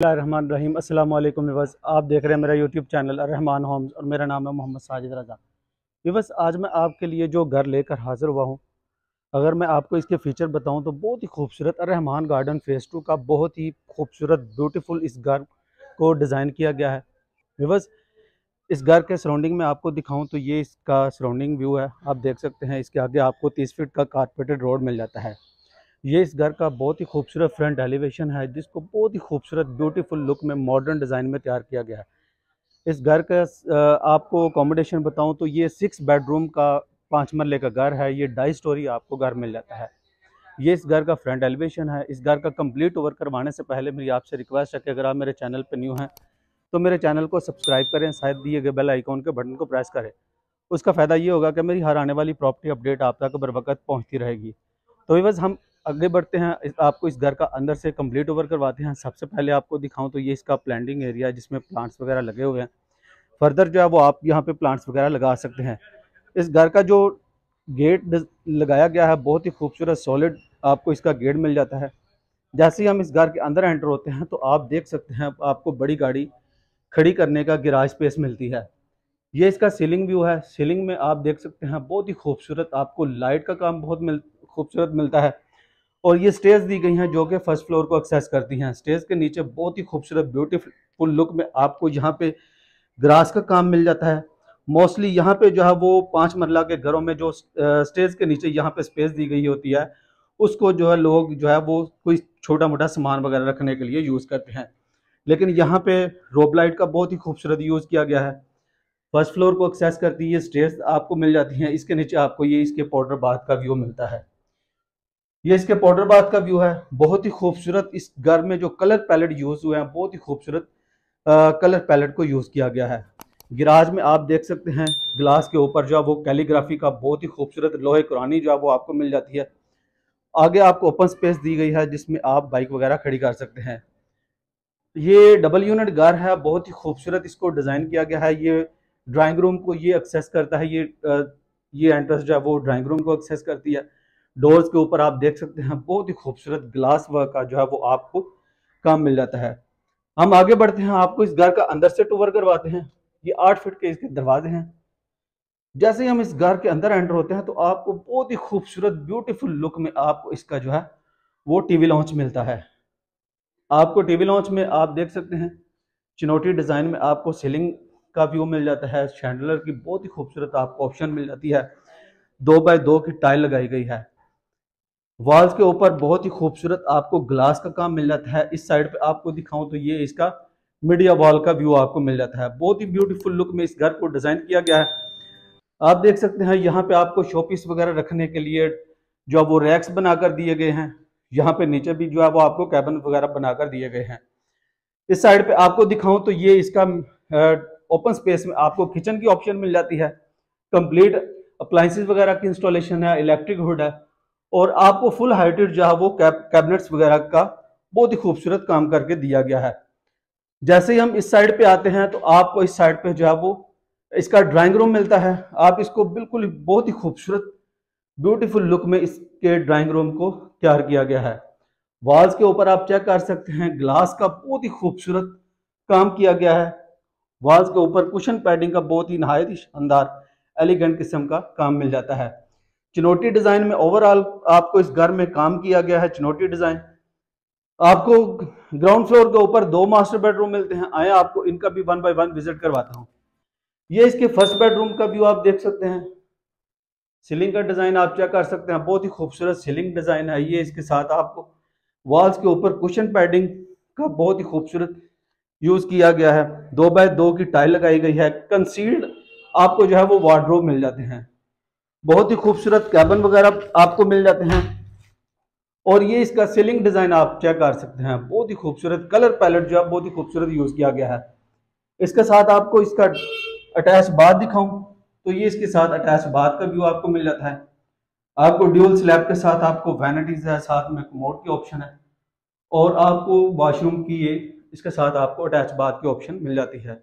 रहमान अस्सलाम वालेकुम व्यूअर्स। आप देख रहे हैं मेरा यूट्यूब चैनल रहमान होम्स और मेरा नाम है मोहम्मद साजिद रज़ा। व्यूअर्स, आज मैं आपके लिए जो घर लेकर हाज़िर हुआ हूँ, अगर मैं आपको इसके फ़ीचर बताऊँ तो बहुत ही खूबसूरत रहमान गार्डन फ़ेज़ 2 का बहुत ही खूबसूरत ब्यूटीफुल इस घर को डिज़ाइन किया गया है। व्यूअर्स, इस घर के सराउंडिंग में आपको दिखाऊँ तो ये इसका सराउंडिंग व्यू है। आप देख सकते हैं इसके आगे आपको 30 फीट का कारपेटेड रोड मिल जाता है। ये इस घर का बहुत ही खूबसूरत फ्रंट एलिवेशन है, जिसको बहुत ही खूबसूरत ब्यूटीफुल लुक में मॉडर्न डिज़ाइन में तैयार किया गया है। इस घर का आपको अकोमोडेशन बताऊं तो ये 6 बेडरूम का 5 मरले का घर है। ये 2.5 स्टोरी आपको घर मिल जाता है। ये इस घर का फ्रंट एलिवेशन है। इस घर का कंप्लीट ओवर करवाने से पहले मेरी आपसे रिक्वेस्ट है कि अगर आप मेरे चैनल पर न्यू हैं तो मेरे चैनल को सब्सक्राइब करें, साथ दिए गए बेल आइकॉन के बटन को प्रेस करें। उसका फ़ायदा ये होगा कि मेरी हर आने वाली प्रॉपर्टी अपडेट आप तक बर वक्त पहुँचती रहेगी। तो बस हम आगे बढ़ते हैं, आपको इस घर का अंदर से कंप्लीट ओवर करवाते हैं। सबसे पहले आपको दिखाऊं तो ये इसका प्लांटिंग एरिया है, जिसमें प्लांट्स वगैरह लगे हुए हैं। फर्दर जो है वो आप यहाँ पे प्लांट्स वगैरह लगा सकते हैं। इस घर का जो गेट लगाया गया है बहुत ही खूबसूरत सॉलिड आपको इसका गेट मिल जाता है। जैसे ही हम इस घर के अंदर एंटर होते हैं तो आप देख सकते हैं आपको बड़ी गाड़ी खड़ी करने का गैराज स्पेस मिलती है। ये इसका सीलिंग व्यू है। सीलिंग में आप देख सकते हैं बहुत ही खूबसूरत आपको लाइट का काम बहुत खूबसूरत मिलता है। और ये स्टेज दी गई हैं जो कि फर्स्ट फ्लोर को एक्सेस करती हैं। स्टेज के नीचे बहुत ही खूबसूरत ब्यूटीफुल लुक में आपको यहाँ पे ग्रास का काम मिल जाता है। मोस्टली यहाँ पे जो है वो 5 मरला के घरों में जो स्टेज के नीचे यहाँ पे स्पेस दी गई होती है, उसको जो है लोग जो है वो कोई छोटा मोटा सामान वगैरह रखने के लिए यूज़ करते हैं। लेकिन यहाँ पे रोब लाइट का बहुत ही खूबसूरत यूज़ किया गया है। फर्स्ट फ्लोर को एक्सेस करती है, ये स्टेज आपको मिल जाती हैं। इसके नीचे आपको ये इसके पाउडर बाथ का व्यू मिलता है। ये इसके पाउडर बाथ का व्यू है। बहुत ही खूबसूरत इस घर में जो कलर पैलेट यूज हुए हैं, बहुत ही खूबसूरत कलर पैलेट को यूज किया गया है। गिराज में आप देख सकते हैं ग्लास के ऊपर जो है वो कैलीग्राफी का बहुत ही खूबसूरत लोहे कुरानी जो है वो आपको मिल जाती है। आगे आपको ओपन स्पेस दी गई है जिसमें आप बाइक वगैरह खड़ी कर सकते हैं। ये डबल यूनिट घर है, बहुत ही खूबसूरत इसको डिज़ाइन किया गया है। ये ड्राइंग रूम को ये एक्सेस करता है। ये एंट्रेंस जो है वो ड्राइंग रूम को एक्सेस करती है। डोर्स के ऊपर आप देख सकते हैं बहुत ही खूबसूरत ग्लास वर्क का जो है वो आपको काम मिल जाता है। हम आगे बढ़ते हैं, आपको इस घर का अंदर से टूर करवाते हैं। ये 8 फीट के इसके दरवाजे हैं। जैसे ही हम इस घर के अंदर एंटर होते हैं तो आपको बहुत ही खूबसूरत ब्यूटीफुल लुक में आपको इसका जो है वो टीवी लॉन्च मिलता है। आपको टीवी लॉन्च में आप देख सकते हैं चिनोटी डिज़ाइन में आपको सीलिंग का व्यू मिल जाता है। शैंडलर की बहुत ही खूबसूरत आपको ऑप्शन मिल जाती है। 2x2 की टाइल लगाई गई है। वॉल्स के ऊपर बहुत ही खूबसूरत आपको ग्लास का काम मिल जाता है। इस साइड पे आपको दिखाऊं तो ये इसका मीडिया वॉल का व्यू आपको मिल जाता है। बहुत ही ब्यूटीफुल लुक में इस घर को डिज़ाइन किया गया है। आप देख सकते हैं यहाँ पे आपको शोपीस वगैरह रखने के लिए जो वो रैक्स बनाकर दिए गए हैं। यहाँ पे नीचे भी जो है वो आपको कैबिन वगैरह बनाकर दिए गए हैं। इस साइड पे आपको दिखाऊं तो ये इसका ओपन स्पेस में आपको किचन की ऑप्शन मिल जाती है। कंप्लीट अप्लायंसेस वगैरह की इंस्टॉलेशन है, इलेक्ट्रिक हुड है और आपको फुल हाइटेड जो है वो कैबिनेट्स वगैरह का बहुत ही खूबसूरत काम करके दिया गया है। जैसे ही हम इस साइड पे आते हैं तो आपको इस साइड पे जो है वो इसका ड्राइंग रूम मिलता है। आप इसको बिल्कुल बहुत ही खूबसूरत ब्यूटीफुल लुक में इसके ड्राइंग रूम को तैयार किया गया है। वॉल्स के ऊपर आप चेक कर सकते हैं ग्लास का बहुत ही खूबसूरत काम किया गया है। वॉल्स के ऊपर कुशन पैडिंग का बहुत ही नहायत ही शानदार एलिगेंट किस्म का काम मिल जाता है। चिनोटी डिजाइन में ओवरऑल आपको इस घर में काम किया गया है। चिनोटी डिजाइन आपको ग्राउंड फ्लोर के ऊपर 2 मास्टर बेडरूम मिलते हैं। आए आपको इनका भी 1 बाय 1 विजिट करवाता हूँ। ये इसके फर्स्ट बेडरूम का व्यू आप देख सकते हैं। सीलिंग का डिजाइन आप चेक कर सकते हैं, बहुत ही खूबसूरत सीलिंग डिजाइन है। ये इसके साथ आपको वॉल्स के ऊपर कुशन पैडिंग का बहुत ही खूबसूरत यूज किया गया है। 2x2 की टाइल लगाई गई है। कंसील्ड आपको जो है वो वार्डरोब मिल जाते हैं। बहुत ही खूबसूरत कैबिन वगैरह आपको मिल जाते हैं। और ये इसका सीलिंग डिजाइन आप चेक कर सकते हैं, बहुत ही खूबसूरत कलर पैलेट जो है बहुत ही खूबसूरत यूज किया गया है। इसके साथ आपको इसका अटैच बाथ दिखाऊं तो ये इसके साथ अटैच बाथ का व्यू आपको मिल जाता है। आपको ड्यूल स्लैब के साथ आपको वैनिटीज है, साथ में कमोड की ऑप्शन है और आपको वॉशरूम की ये इसके साथ आपको अटैच बाथ की ऑप्शन मिल जाती है।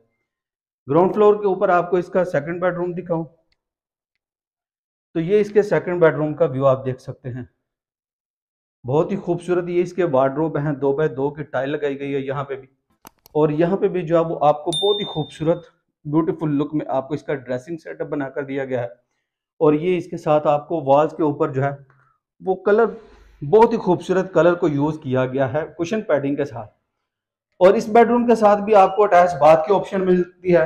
ग्राउंड फ्लोर के ऊपर आपको इसका सेकंड बेडरूम दिखाऊं तो ये इसके सेकंड बेडरूम का व्यू आप देख सकते हैं। बहुत ही खूबसूरत ये इसके वार्डरोब हैं। 2x2 की टाइल लगाई गई है यहाँ पे भी। और यहाँ पे भी जो है वो आपको बहुत ही खूबसूरत ब्यूटीफुल लुक में आपको इसका ड्रेसिंग सेटअप बना कर दिया गया है। और ये इसके साथ आपको वॉल्स के ऊपर जो है वो कलर, बहुत ही खूबसूरत कलर को यूज किया गया है कुशन पैडिंग के साथ। और इस बेडरूम के साथ भी आपको अटैच बाथ की ऑप्शन मिलती है।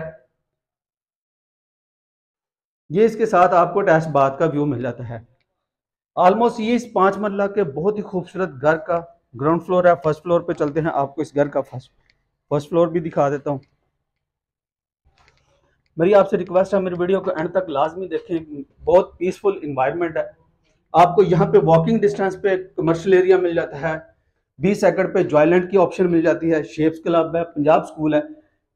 ये इसके साथ आपको अटैच बाथ का व्यू मिल जाता है। ऑलमोस्ट ये इस 5 मरला के बहुत ही खूबसूरत घर का ग्राउंड फ्लोर है। फर्स्ट फ्लोर पे चलते हैं, आपको इस घर का फर्स्ट फ्लोर भी दिखा देता हूँ। मेरी आपसे रिक्वेस्ट है, मेरी वीडियो को एंड तक लाजमी देखें। बहुत पीसफुल इन्वायरमेंट है। आपको यहाँ पे वॉकिंग डिस्टेंस पे कमर्शियल एरिया मिल जाता है। 20 एकड़ पे जॉयलैंड की ऑप्शन मिल जाती है। शेप्स क्लब है, पंजाब स्कूल है।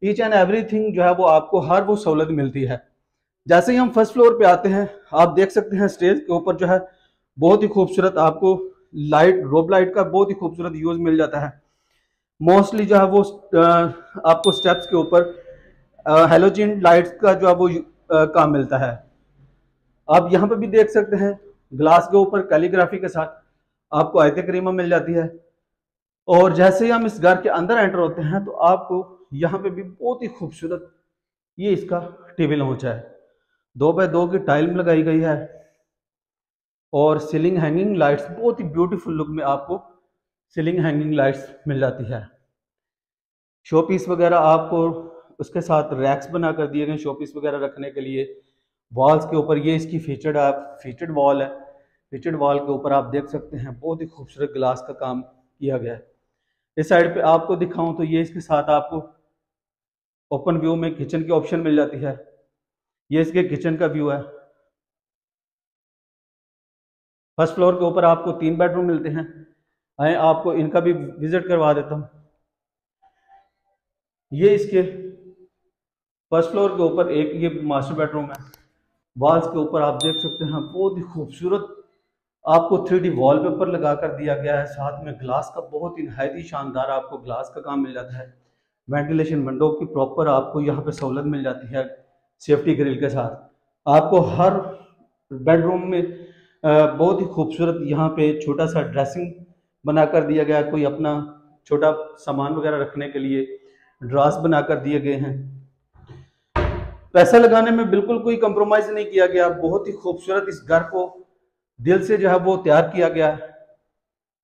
ईच एंड एवरीथिंग जो है वो आपको हर वो सहूलत मिलती है। जैसे ही हम फर्स्ट फ्लोर पे आते हैं, आप देख सकते हैं स्टेज के ऊपर जो है बहुत ही खूबसूरत आपको लाइट, रोब लाइट का बहुत ही खूबसूरत यूज मिल जाता है। मोस्टली जो है वो आपको स्टेप्स के ऊपर हेलोजन लाइट्स का जो है वो काम मिलता है। आप यहाँ पे भी देख सकते हैं ग्लास के ऊपर कैलीग्राफी के साथ आपको आयत करीमा मिल जाती है। और जैसे ही हम इस घर के अंदर एंटर होते हैं तो आपको यहाँ पे भी बहुत ही खूबसूरत ये इसका टीवी लॉन्च है। 2x2 की टाइल लगाई गई है और सीलिंग हैंगिंग लाइट्स, बहुत ही ब्यूटीफुल लुक में आपको सीलिंग हैंगिंग लाइट्स मिल जाती है। शो पीस वगैरह आपको उसके साथ रैक्स बना कर दिए गए शो पीस वगैरह रखने के लिए। वॉल्स के ऊपर ये इसकी फीचर्ड वॉल है। फीचर्ड वॉल के ऊपर आप देख सकते हैं बहुत ही खूबसूरत ग्लास का काम किया गया है। इस साइड पे आपको दिखाऊं तो ये इसके साथ आपको ओपन व्यू में किचन की ऑप्शन मिल जाती है। ये इसके किचन का व्यू है। फर्स्ट फ्लोर के ऊपर आपको 3 बेडरूम मिलते हैं। आए आपको इनका भी विजिट करवा देता हूँ। ये इसके फर्स्ट फ्लोर के ऊपर एक ये मास्टर बेडरूम है। वॉल्स के ऊपर आप देख सकते हैं बहुत ही खूबसूरत आपको 3D वॉलपेपर लगा कर दिया गया है। साथ में ग्लास का बहुत ही नहायत ही शानदार आपको ग्लास का काम मिल जाता है। वेंटिलेशन विंडो की प्रॉपर आपको यहाँ पे सहूलत मिल जाती है सेफ्टी ग्रिल के साथ। आपको हर बेडरूम में बहुत ही खूबसूरत यहाँ पे छोटा सा ड्रेसिंग बना कर दिया गया है। कोई अपना छोटा सामान वगैरह रखने के लिए ड्रास बना कर दिए गए हैं। पैसा लगाने में बिल्कुल कोई कंप्रोमाइज नहीं किया गया। बहुत ही खूबसूरत इस घर को दिल से जो है वो तैयार किया गया है।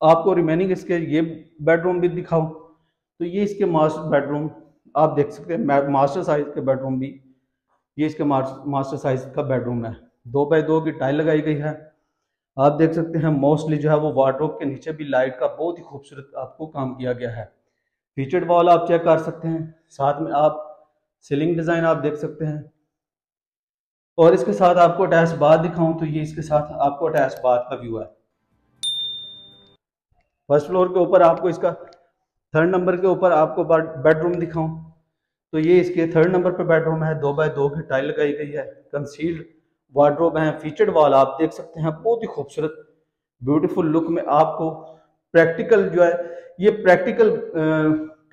आपको रिमेनिंग इसके ये बेडरूम भी दिखाऊं तो ये इसके मास्टर बेडरूम आप देख सकते हैं। मास्टर साइज के बेडरूम भी ये इसके मास्टर साइज का बेडरूम है। 2x2 की टाइल लगाई गई है। आप देख सकते हैं मोस्टली जो है वो वार्डरोब के नीचे भी लाइट का बहुत ही खूबसूरत आपको काम किया गया है। फीचर्ड वॉल आप चेक कर सकते हैं। साथ में आप सीलिंग डिजाइन आप देख सकते हैं। और इसके साथ आपको अटैच बाथ दिखाऊं तो ये इसके साथ आपको अटैच बाथ का व्यू है। फर्स्ट फ्लोर के ऊपर आपको इसका 3rd नंबर के ऊपर आपको बेडरूम दिखाऊं तो ये इसके 3rd नंबर पे बेडरूम है। 2x2 की टाइल लगाई गई है। कंसील्ड वार्डरोब है। फीचर्ड वॉल आप देख सकते हैं बहुत ही खूबसूरत ब्यूटीफुल लुक में आपको प्रैक्टिकल जो है ये प्रैक्टिकल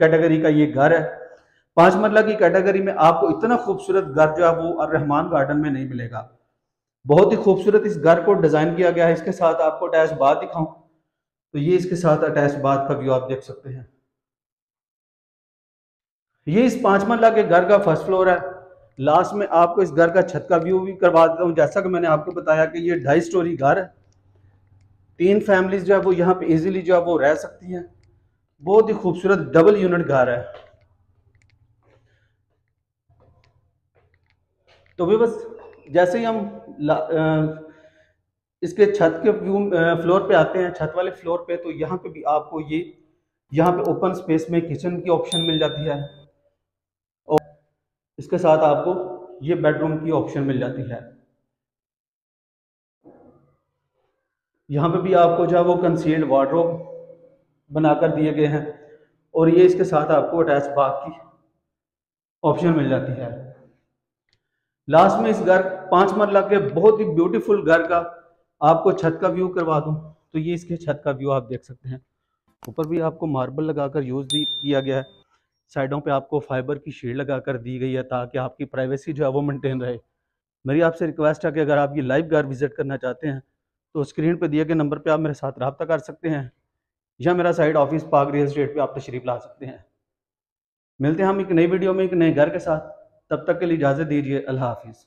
कैटेगरी का ये घर है। 5 मरला की कैटेगरी में आपको इतना खूबसूरत घर जो है वो अर्रहमान गार्डन में नहीं मिलेगा। बहुत ही खूबसूरत इस घर को डिजाइन किया गया है। इसके साथ आपको अटैच बाथ दिखाऊं तो ये इसके साथ अटैच बाथ का व्यू आप देख सकते हैं। ये इस 5 मरला के घर का फर्स्ट फ्लोर है। लास्ट में आपको इस घर का छत का व्यू भी करवा देता हूँ। जैसा कि मैंने आपको बताया कि ये 2.5 स्टोरी घर है। 3 फैमिलीज जो है वो यहाँ पे इजीली जो है वो रह सकती हैं। बहुत ही खूबसूरत डबल यूनिट घर है। तो भी बस जैसे ही हम इसके छत के व्यू फ्लोर पे आते हैं, छत वाले फ्लोर पे, तो यहाँ पे भी आपको ये यहाँ पे ओपन स्पेस में किचन की ऑप्शन मिल जाती है। और इसके साथ आपको ये बेडरूम की ऑप्शन मिल जाती है। यहाँ पे भी आपको जो है वो कंसील्ड वार्डरोब बनाकर दिए गए हैं। और ये इसके साथ आपको अटैच बाथ की ऑप्शन मिल जाती है। लास्ट में इस घर 5 मरला के बहुत ही ब्यूटीफुल घर का आपको छत का व्यू करवा दूं तो ये इसके छत का व्यू आप देख सकते हैं। ऊपर भी आपको मार्बल लगाकर यूज किया गया है। साइडों पे आपको फाइबर की शीट लगाकर दी गई है ताकि आपकी प्राइवेसी जो है वो मेंटेन रहे। मेरी आपसे रिक्वेस्ट है कि अगर आप ये लाइव घर विजिट करना चाहते हैं तो स्क्रीन पे दिए गए नंबर पे आप मेरे साथ रब्ता कर सकते हैं या मेरा site office park real estate पे आप तशरीफ ला सकते हैं। मिलते हैं हम एक नई वीडियो में एक नए घर के साथ। तब तक के लिए इजाज़त दीजिए। अल्लाह हाफिज़।